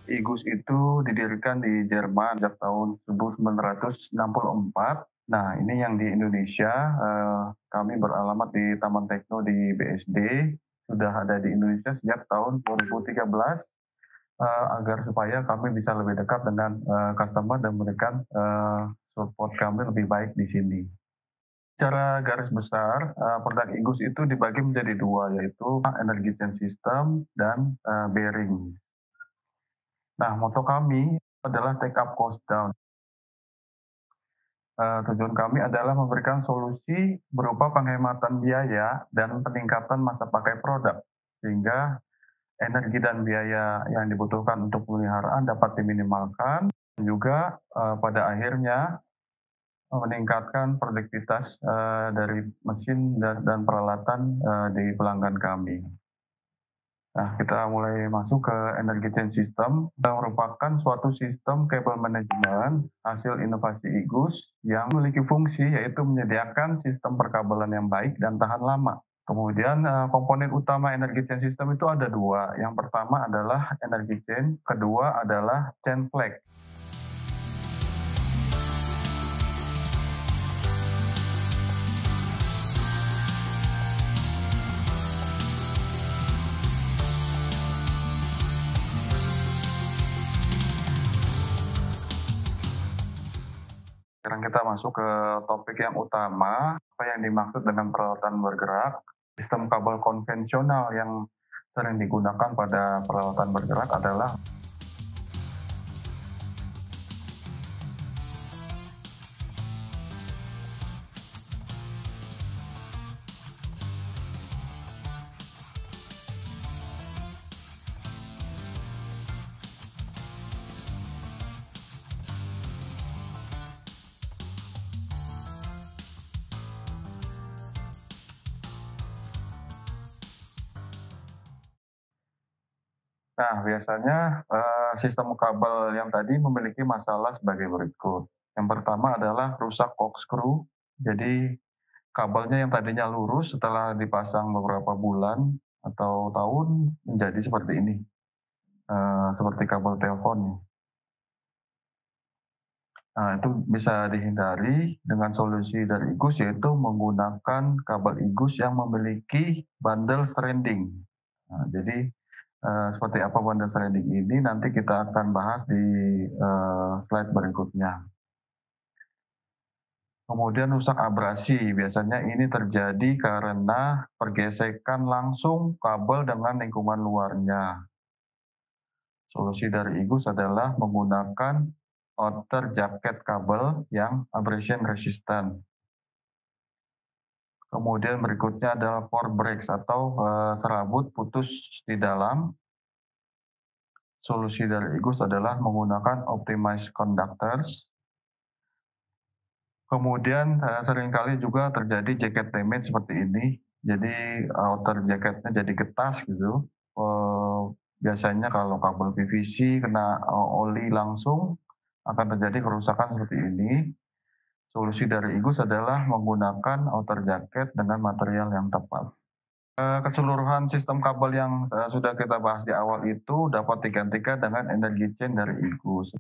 IGUS itu didirikan di Jerman sejak tahun 1964. Nah, ini yang di Indonesia, kami beralamat di Taman Tekno di BSD, sudah ada di Indonesia sejak tahun 2013, agar supaya kami bisa lebih dekat dengan customer dan memberikan support kami lebih baik di sini. Secara garis besar, produk IGUS itu dibagi menjadi dua, yaitu energy change system dan bearings. Nah, moto kami adalah take up cost down. Tujuan kami adalah memberikan solusi berupa penghematan biaya dan peningkatan masa pakai produk, sehingga energi dan biaya yang dibutuhkan untuk pemeliharaan dapat diminimalkan, dan juga pada akhirnya meningkatkan produktivitas dari mesin dan peralatan di pelanggan kami. Nah, kita mulai masuk ke energy change system, yang merupakan suatu sistem kabel manajemen hasil inovasi IGUS yang memiliki fungsi yaitu menyediakan sistem perkabelan yang baik dan tahan lama. Kemudian komponen utama energy change system itu ada dua. Yang pertama adalah energy change, kedua adalah chain flag. Sekarang kita masuk ke topik yang utama, apa yang dimaksud dengan peralatan bergerak. Sistem kabel konvensional yang sering digunakan pada peralatan bergerak adalah Nah, biasanya sistem kabel yang tadi memiliki masalah sebagai berikut. Yang pertama adalah rusak corkscrew. Jadi kabelnya yang tadinya lurus setelah dipasang beberapa bulan atau tahun menjadi seperti ini, seperti kabel telepon. Nah, itu bisa dihindari dengan solusi dari IGUS, yaitu menggunakan kabel IGUS yang memiliki bundle stranding. Nah, jadi seperti apa bundle stranding ini nanti kita akan bahas di slide berikutnya. Kemudian rusak abrasi, biasanya ini terjadi karena pergesekan langsung kabel dengan lingkungan luarnya. Solusi dari IGUS adalah menggunakan outer jacket kabel yang abrasion resistant. Kemudian berikutnya adalah pore breaks atau serabut putus di dalam. Solusi dari IGUS adalah menggunakan optimized conductors. Kemudian seringkali juga terjadi jacket damage seperti ini. Jadi outer jacketnya jadi getas gitu. Biasanya kalau kabel PVC kena oli langsung akan terjadi kerusakan seperti ini. Solusi dari IGUS adalah menggunakan outer jacket dengan material yang tepat. Keseluruhan sistem kabel yang sudah kita bahas di awal itu dapat digantikan dengan energy chain dari IGUS.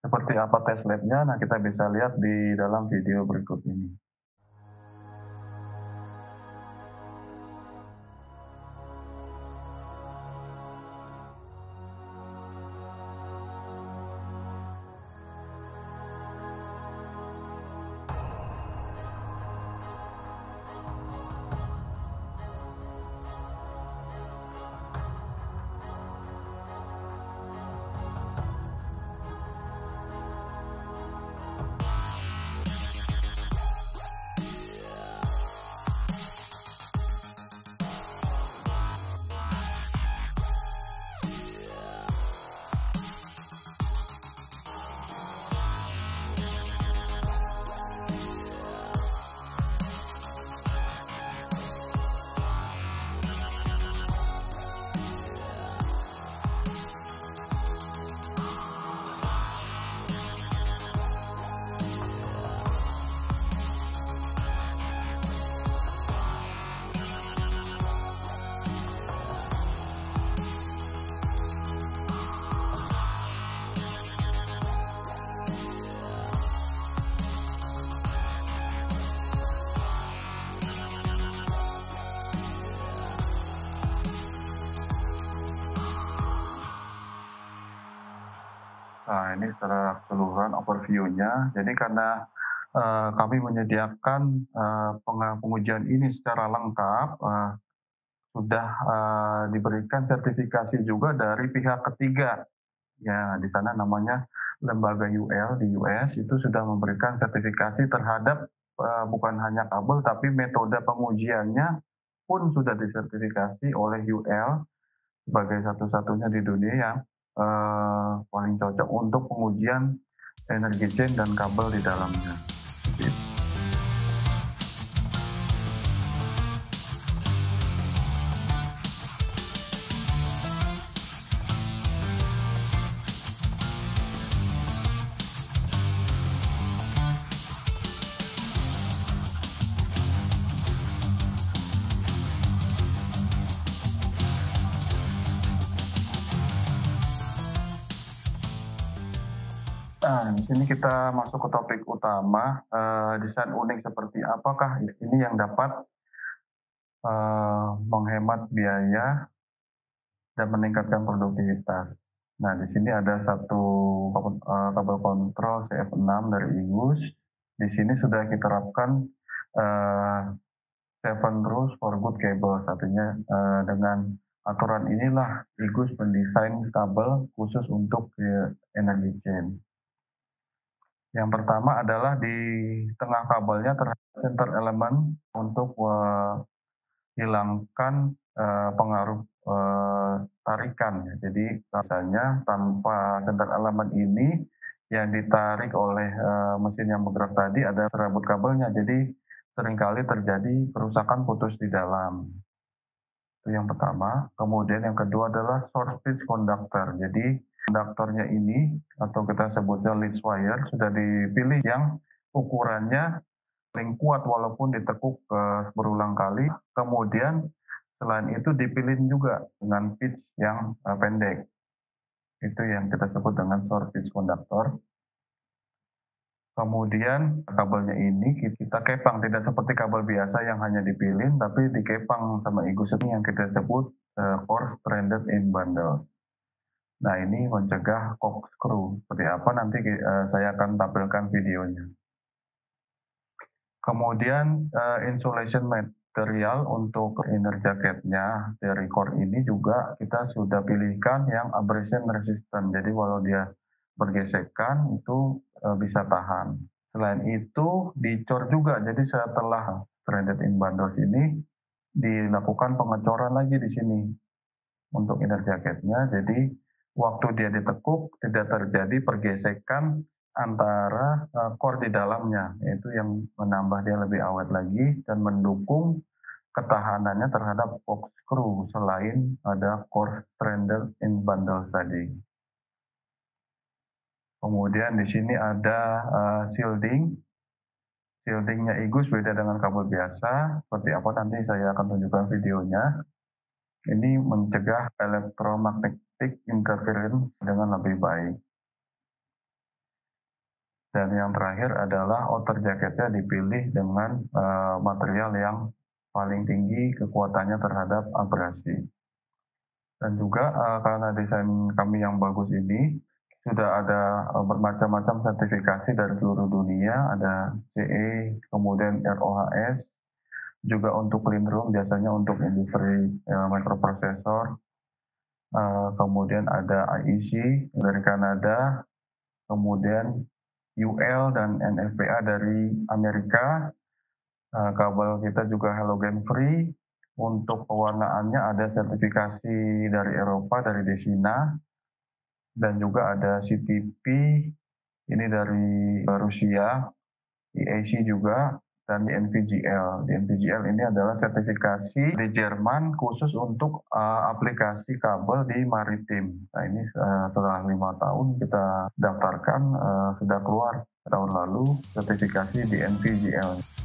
Seperti apa test lab-nya? Nah, kita bisa lihat di dalam video berikut ini. Nah, ini secara keseluruhan overview-nya. Jadi karena, kami menyediakan, pengujian ini secara lengkap, sudah, diberikan sertifikasi juga dari pihak ketiga. Ya, di sana namanya lembaga UL di US itu sudah memberikan sertifikasi terhadap, bukan hanya kabel tapi metode pengujiannya pun sudah disertifikasi oleh UL sebagai satu-satunya di dunia yang, paling cocok untuk pengujian energi chain dan kabel di dalamnya. Nah, di sini kita masuk ke topik utama, desain unik seperti apakah ini yang dapat, menghemat biaya dan meningkatkan produktivitas. Nah, di sini ada satu kabel kontrol CF6 dari Igus. Di sini sudah kita terapkan, eee, 7 rules for good cables, artinya, dengan aturan inilah Igus mendesain kabel khusus untuk, energy chain. Yang pertama adalah di tengah kabelnya terdapat center element untuk menghilangkan pengaruh tarikan. Jadi rasanya tanpa center element ini yang ditarik oleh mesin yang bergerak tadi ada serabut kabelnya. Jadi seringkali terjadi kerusakan putus di dalam. Itu yang pertama. Kemudian yang kedua adalah short pitch conductor. Jadi konduktornya ini atau kita sebutnya lead wire sudah dipilih yang ukurannya paling kuat walaupun ditekuk berulang kali. Kemudian selain itu dipilih juga dengan pitch yang pendek. Itu yang kita sebut dengan short pitch conductor. Kemudian kabelnya ini kita kepang, tidak seperti kabel biasa yang hanya dipilin, tapi dikepang sama Igus ini yang kita sebut core stranded in bundle. Nah, ini mencegah corkscrew. Seperti apa nanti saya akan tampilkan videonya. Kemudian insulation material untuk inner jacketnya dari core ini juga kita sudah pilihkan yang abrasion resistant. Jadi walau dia bergesekan itu bisa tahan. Selain itu dicor juga. Jadi setelah stranded in bundles ini dilakukan pengecoran lagi di sini untuk inner jacketnya. Jadi waktu dia ditekuk tidak terjadi pergesekan antara core di dalamnya, yaitu yang menambah dia lebih awet lagi dan mendukung ketahanannya terhadap corkscrew selain ada core stranded in bundle tadi. Kemudian di sini ada shielding. Shieldingnya Igus beda dengan kabel biasa. Seperti apa nanti saya akan tunjukkan videonya. Ini mencegah electromagnetic interference dengan lebih baik. Dan yang terakhir adalah outer jacketnya dipilih dengan material yang paling tinggi kekuatannya terhadap abrasi. Dan juga karena desain kami yang bagus ini, sudah ada bermacam-macam sertifikasi dari seluruh dunia, ada CE, kemudian ROHS, juga untuk clean room, biasanya untuk industri microprocessor, kemudian ada IEC dari Kanada, kemudian UL dan NFPA dari Amerika. Kabel kita juga halogen free. Untuk pewarnaannya ada sertifikasi dari Eropa, dari Desina. Dan juga ada CTP, ini dari Rusia, EAC juga, dan di NVGL. Di NVGL ini adalah sertifikasi di Jerman khusus untuk aplikasi kabel di maritim. Nah, ini setelah 5 tahun kita daftarkan, sudah keluar tahun lalu sertifikasi di NVGL.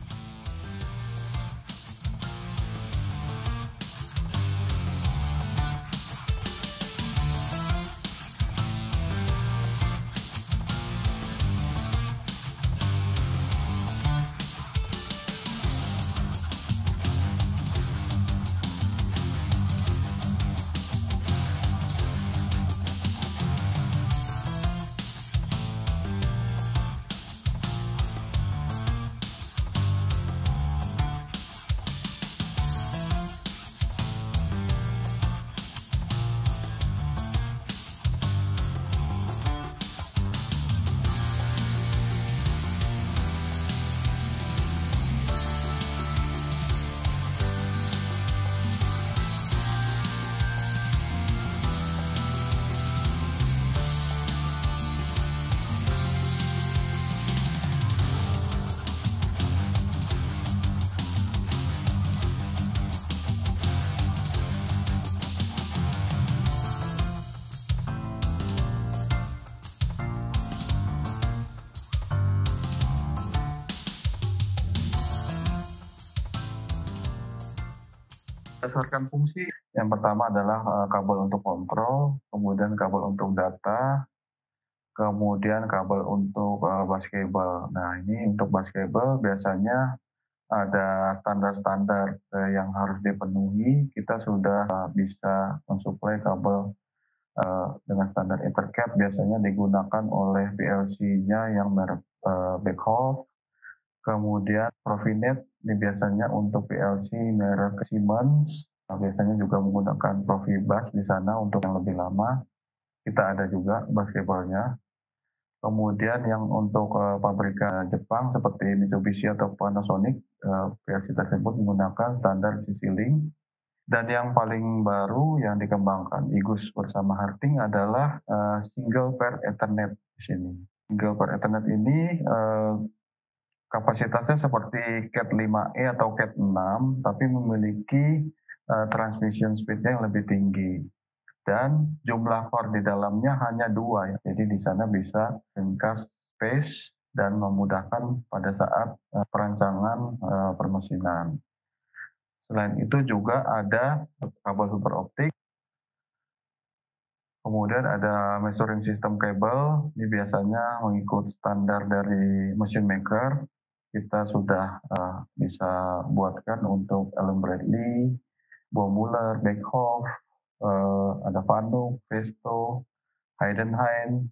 Berdasarkan fungsi, yang pertama adalah kabel untuk kontrol, kemudian kabel untuk data, kemudian kabel untuk bus cable. Nah, ini untuk bus cable biasanya ada standar-standar yang harus dipenuhi. Kita sudah bisa mensuplai kabel dengan standar EtherCap, biasanya digunakan oleh PLC-nya yang merek Beckhoff. Kemudian Profinet ini biasanya untuk PLC merek Siemens. Biasanya juga menggunakan Profibus di sana untuk yang lebih lama. Kita ada juga bus cable-nya. Kemudian yang untuk pabrikan Jepang seperti Mitsubishi atau Panasonic, PLC tersebut menggunakan standar CC-Link. Dan yang paling baru yang dikembangkan IGUS bersama Harting adalah Single Pair Ethernet di sini. Single Pair Ethernet ini kapasitasnya seperti Cat 5e atau Cat 6, tapi memiliki transmission speed-nya yang lebih tinggi. Dan jumlah core di dalamnya hanya 2 ya. Jadi di sana bisa ringkas space dan memudahkan pada saat perancangan permesinan. Selain itu juga ada kabel super optik. Kemudian ada measuring system cable, ini biasanya mengikut standar dari machine maker. Kita sudah bisa buatkan untuk Allen Bradley, Baumüller, Beckhoff, ada Fanuc, Festo, Heidenhain,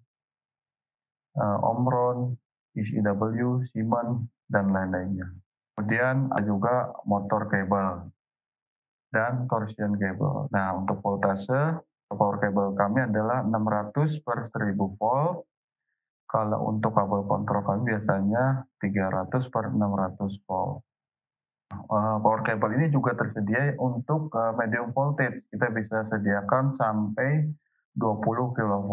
Omron, ECW, Siemens, dan lain-lainnya. Kemudian ada juga motor kabel dan torsion cable. Nah, untuk voltase power cable kami adalah 600 per 1000 volt. Kalau untuk kabel kontrol kami biasanya 300 per 600 volt. Power cable ini juga tersedia untuk medium voltage. Kita bisa sediakan sampai 20 kV.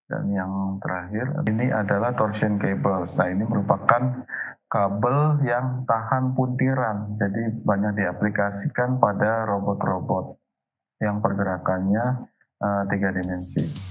Dan yang terakhir ini adalah torsion cable. Nah, ini merupakan kabel yang tahan puntiran. Jadi banyak diaplikasikan pada robot-robot yang pergerakannya 3 dimensi.